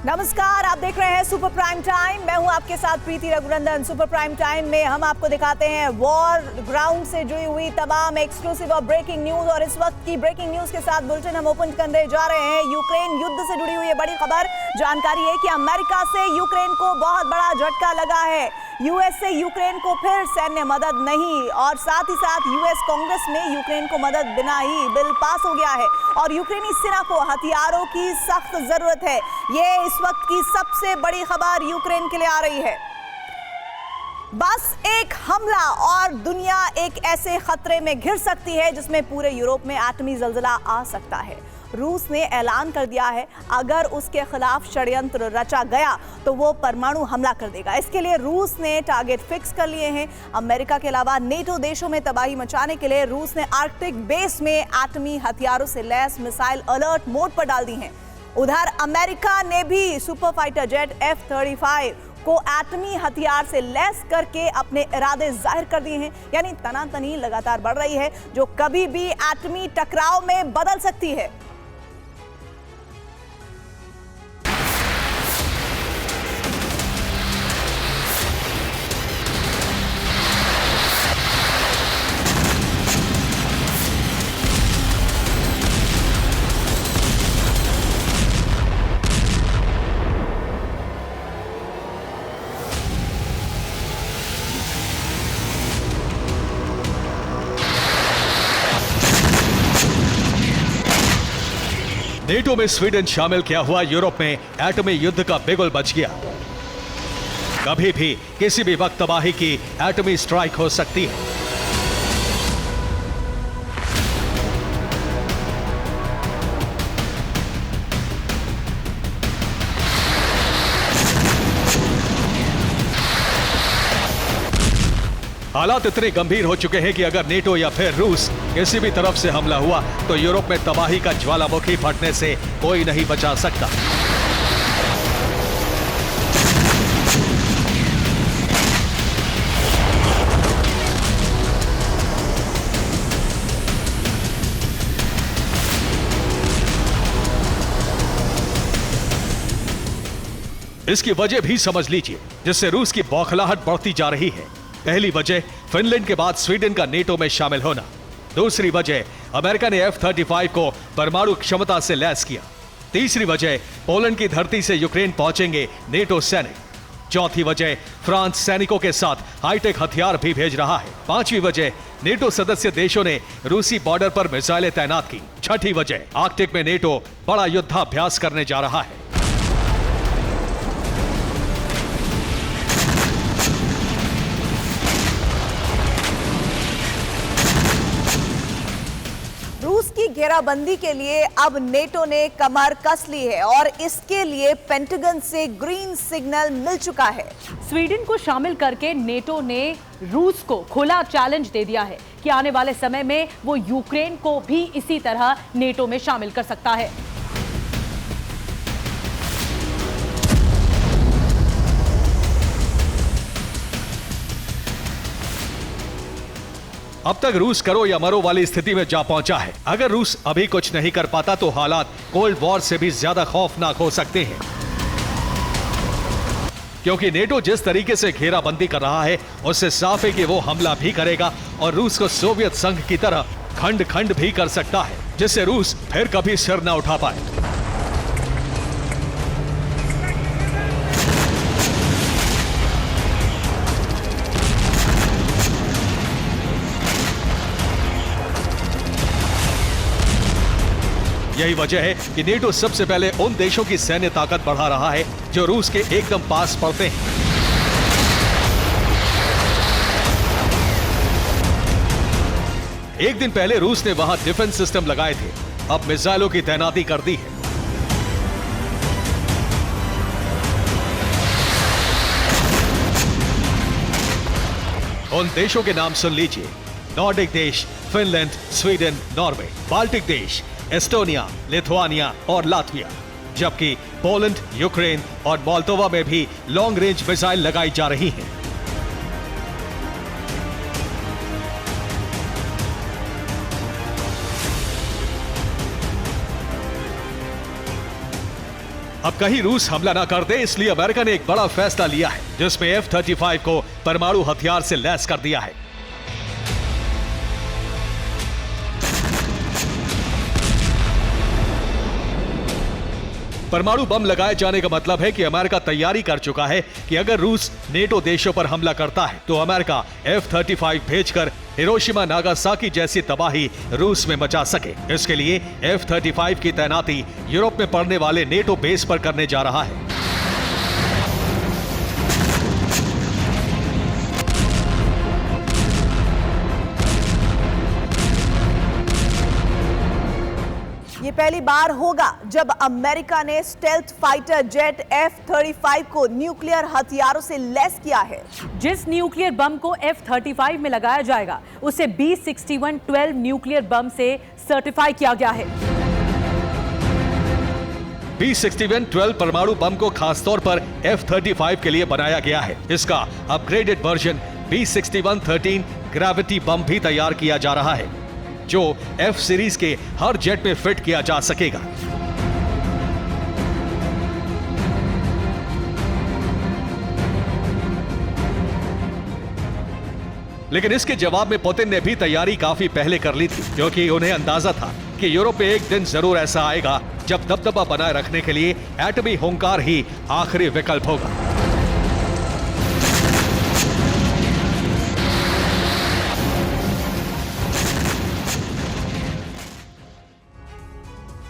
नमस्कार, आप देख रहे हैं सुपर प्राइम टाइम। मैं हूं आपके साथ प्रीति रघुनंदन। सुपर प्राइम टाइम में हम आपको दिखाते हैं वॉर ग्राउंड से जुड़ी हुई तमाम एक्सक्लूसिव और ब्रेकिंग न्यूज। और इस वक्त की ब्रेकिंग न्यूज के साथ बुलेटिन हम ओपन करने जा रहे हैं यूक्रेन युद्ध से जुड़ी हुई बड़ी खबर। जानकारी है कि अमेरिका से यूक्रेन को बहुत बड़ा झटका लगा है। यूएस से यूक्रेन को फिर सैन्य मदद नहीं, और साथ ही साथ यूएस कांग्रेस में यूक्रेन को मदद बिना ही बिल पास हो गया है और यूक्रेनी सेना को हथियारों की सख्त जरूरत है। ये इस वक्त की सबसे बड़ी खबर यूक्रेन के लिए आ रही है। बस एक हमला और दुनिया एक ऐसे खतरे में घिर सकती है जिसमें पूरे यूरोप में एटमी जलजला आ सकता है। रूस ने ऐलान कर दिया है अगर उसके खिलाफ षड्यंत्र रचा गया तो वो परमाणु हमला कर देगा। इसके लिए रूस ने टारगेट फिक्स कर लिए हैं। अमेरिका के अलावा नेटो देशों में तबाही मचाने के लिए रूस ने आर्कटिक बेस में एटमी हथियारों से लैस मिसाइल अलर्ट मोड पर डाल दी हैं। उधर अमेरिका ने भी सुपर फाइटर जेट F-35 को एटमी हथियार से लैस करके अपने इरादे जाहिर कर दिए हैं। यानी तनातनी लगातार बढ़ रही है जो कभी भी एटमी टकराव में बदल सकती है। नेटो में स्वीडन शामिल किया हुआ यूरोप में एटमी युद्ध का बिगुल बच गया। कभी भी किसी भी वक्त तबाही की एटमी स्ट्राइक हो सकती है। हालात इतने गंभीर हो चुके हैं कि अगर नेटो या फिर रूस किसी भी तरफ से हमला हुआ तो यूरोप में तबाही का ज्वालामुखी फटने से कोई नहीं बचा सकता। इसकी वजह भी समझ लीजिए जिससे रूस की बौखलाहट बढ़ती जा रही है। पहली वजह फिनलैंड के बाद स्वीडन का नेटो में शामिल होना। दूसरी वजह अमेरिका ने F-35 को परमाणु क्षमता से लैस किया। तीसरी वजह पोलैंड की धरती से यूक्रेन पहुंचेंगे नेटो सैनिक। चौथी वजह फ्रांस सैनिकों के साथ हाईटेक हथियार भी भेज रहा है। पांचवी वजह नेटो सदस्य देशों ने रूसी बॉर्डर पर मिसाइलें तैनात की। छठी वजह आर्कटिक में नेटो बड़ा युद्धाभ्यास करने जा रहा है। रूस की घेराबंदी के लिए अब नेटो ने कमर कस ली है और इसके लिए पेंटागन से ग्रीन सिग्नल मिल चुका है। स्वीडन को शामिल करके नेटो ने रूस को खुला चैलेंज दे दिया है कि आने वाले समय में वो यूक्रेन को भी इसी तरह नेटो में शामिल कर सकता है। अब तक रूस करो या मरो वाली स्थिति में जा पहुंचा है। अगर रूस अभी कुछ नहीं कर पाता तो हालात कोल्ड वॉर से भी ज्यादा खौफनाक हो सकते हैं, क्योंकि नेटो जिस तरीके से घेराबंदी कर रहा है उससे साफ है कि वो हमला भी करेगा और रूस को सोवियत संघ की तरह खंड खंड भी कर सकता है, जिससे रूस फिर कभी सिर न उठा पाए। यही वजह है कि नेटो सबसे पहले उन देशों की सैन्य ताकत बढ़ा रहा है जो रूस के एकदम पास पड़ते हैं। एक दिन पहले रूस ने वहां डिफेंस सिस्टम लगाए थे, अब मिसाइलों की तैनाती कर दी है। उन देशों के नाम सुन लीजिए: नॉर्डिक देश, फिनलैंड, स्वीडन, नॉर्वे, बाल्टिक देश, एस्टोनिया, लिथुआनिया और लातविया, जबकि पोलैंड, यूक्रेन और मोल्दोवा में भी लॉन्ग रेंज मिसाइल लगाई जा रही हैं। अब कहीं रूस हमला ना कर दे, इसलिए अमेरिका ने एक बड़ा फैसला लिया है, जिसमें F-35 को परमाणु हथियार से लैस कर दिया है। परमाणु बम लगाए जाने का मतलब है कि अमेरिका तैयारी कर चुका है कि अगर रूस नेटो देशों पर हमला करता है तो अमेरिका F-35 भेजकर हिरोशिमा नागासाकी जैसी तबाही रूस में मचा सके। इसके लिए F-35 की तैनाती यूरोप में पड़ने वाले नेटो बेस पर करने जा रहा है। ये पहली बार होगा जब अमेरिका ने स्टेल्थ फाइटर जेट F-35 को न्यूक्लियर हथियारों से लैस किया है। जिस न्यूक्लियर बम को F-35 में लगाया जाएगा उसे B-61-12 न्यूक्लियर बम से सर्टिफाई किया गया है। B-61-12 परमाणु बम को खासतौर पर F-35 के लिए बनाया गया है। इसका अपग्रेडेड वर्जन B-61-13 ग्रेविटी बम भी तैयार किया जा रहा है, जो F सीरीज के हर जेट में फिट किया जा सकेगा। लेकिन इसके जवाब में पुतिन ने भी तैयारी काफी पहले कर ली थी, क्योंकि उन्हें अंदाजा था कि यूरोप में एक दिन जरूर ऐसा आएगा जब दबदबा बनाए रखने के लिए एटमी हुंकार ही आखिरी विकल्प होगा।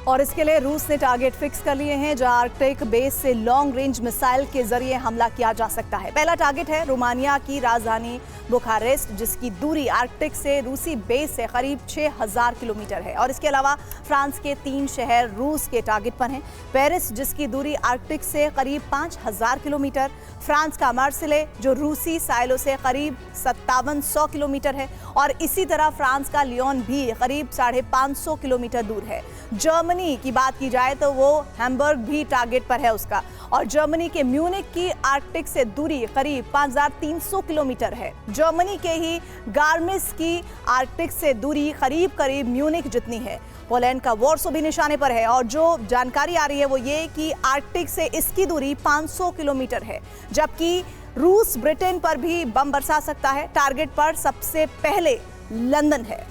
और इसके लिए रूस ने टारगेट फिक्स कर लिए हैं जहां आर्कटिक बेस से लॉन्ग रेंज मिसाइल के जरिए हमला किया जा सकता है। पहला टारगेट है रोमानिया की राजधानी बुखारेस्ट, जिसकी दूरी आर्कटिक से रूसी बेस से करीब 6000 किलोमीटर है। और इसके अलावा फ्रांस के 3 शहर रूस के टारगेट पर हैं। पेरिस, जिसकी दूरी आर्कटिक से करीब 5000 किलोमीटर, फ्रांस का मार्सिले, जो रूसी साइलों से करीब 5700 किलोमीटर है, और इसी तरह फ्रांस का लियोन भी करीब 550 किलोमीटर दूर है। जर्मनी की बात की जाए तो वो हैम्बर्ग भी टारगेट पर है उसका, और जर्मनी के म्यूनिक की आर्कटिक से दूरी करीब 5300 किलोमीटर है। जर्मनी के ही गार्मिस की आर्कटिक से दूरी करीब म्यूनिक जितनी है। पोलैंड का वॉर्सो भी निशाने पर है, और जो जानकारी आ रही है वो ये कि आर्कटिक से इसकी दूरी 500 किलोमीटर है। जबकि रूस ब्रिटेन पर भी बम बरसा सकता है। टारगेट पर सबसे पहले लंदन है।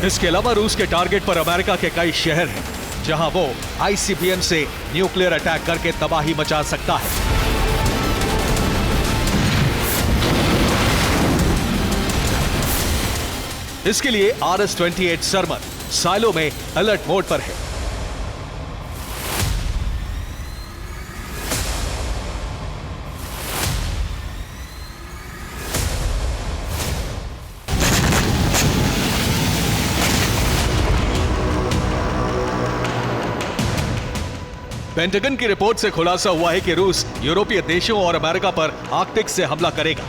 इसके अलावा रूस के टारगेट पर अमेरिका के कई शहर हैं, जहां वो ICBM से न्यूक्लियर अटैक करके तबाही मचा सकता है। इसके लिए RS-28 सर्मन साइलो में अलर्ट मोड पर है। पेंटागन की रिपोर्ट से खुलासा हुआ है कि रूस यूरोपीय देशों और अमेरिका पर आर्कटिक से हमला करेगा।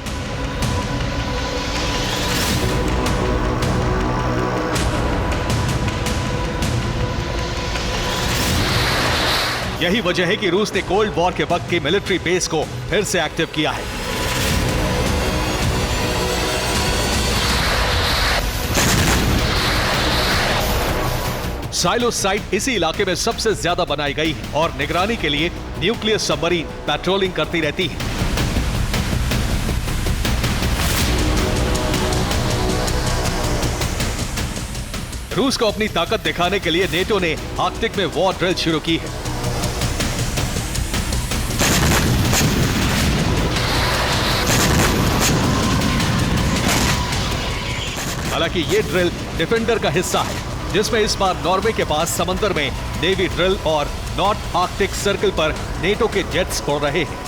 यही वजह है कि रूस ने कोल्ड वॉर के वक्त की मिलिट्री बेस को फिर से एक्टिव किया है। साइलो साइट इसी इलाके में सबसे ज्यादा बनाई गई है और निगरानी के लिए न्यूक्लियर सबमरीन पेट्रोलिंग करती रहती है। रूस को अपनी ताकत दिखाने के लिए नेटो ने आर्कटिक में वॉर ड्रिल शुरू की है। हालांकि ये ड्रिल डिफेंडर का हिस्सा है, जिसमें इस बार नॉर्वे के पास समंदर में नेवी ड्रिल और नॉर्थ आर्कटिक सर्कल पर नेटो के जेट्स उड़ रहे हैं।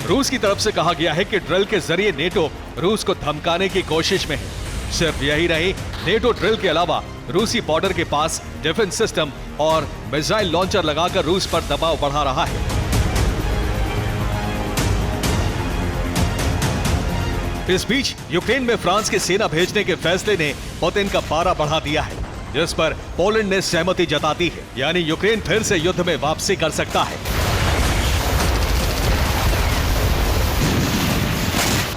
रूस की तरफ से कहा गया है कि ड्रिल के जरिए नेटो रूस को धमकाने की कोशिश में है। सिर्फ यही नहीं, नेटो ड्रिल के अलावा रूसी बॉर्डर के पास डिफेंस सिस्टम और मिसाइल लॉन्चर लगाकर रूस पर दबाव बढ़ा रहा है। इस बीच यूक्रेन में फ्रांस की सेना भेजने के फैसले ने पुतिन का पारा बढ़ा दिया है, जिस पर पोलैंड ने सहमति जता दी है, यानी यूक्रेन फिर से युद्ध में वापसी कर सकता है।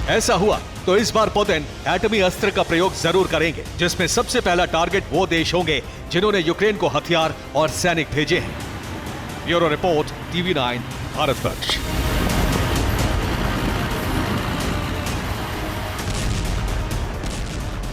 ऐसा हुआ तो इस बार पुतिन एटमी अस्त्र का प्रयोग जरूर करेंगे, जिसमें सबसे पहला टारगेट वो देश होंगे जिन्होंने यूक्रेन को हथियार और सैनिक भेजे हैं। Bureau report, TV9, Bharatvarsh.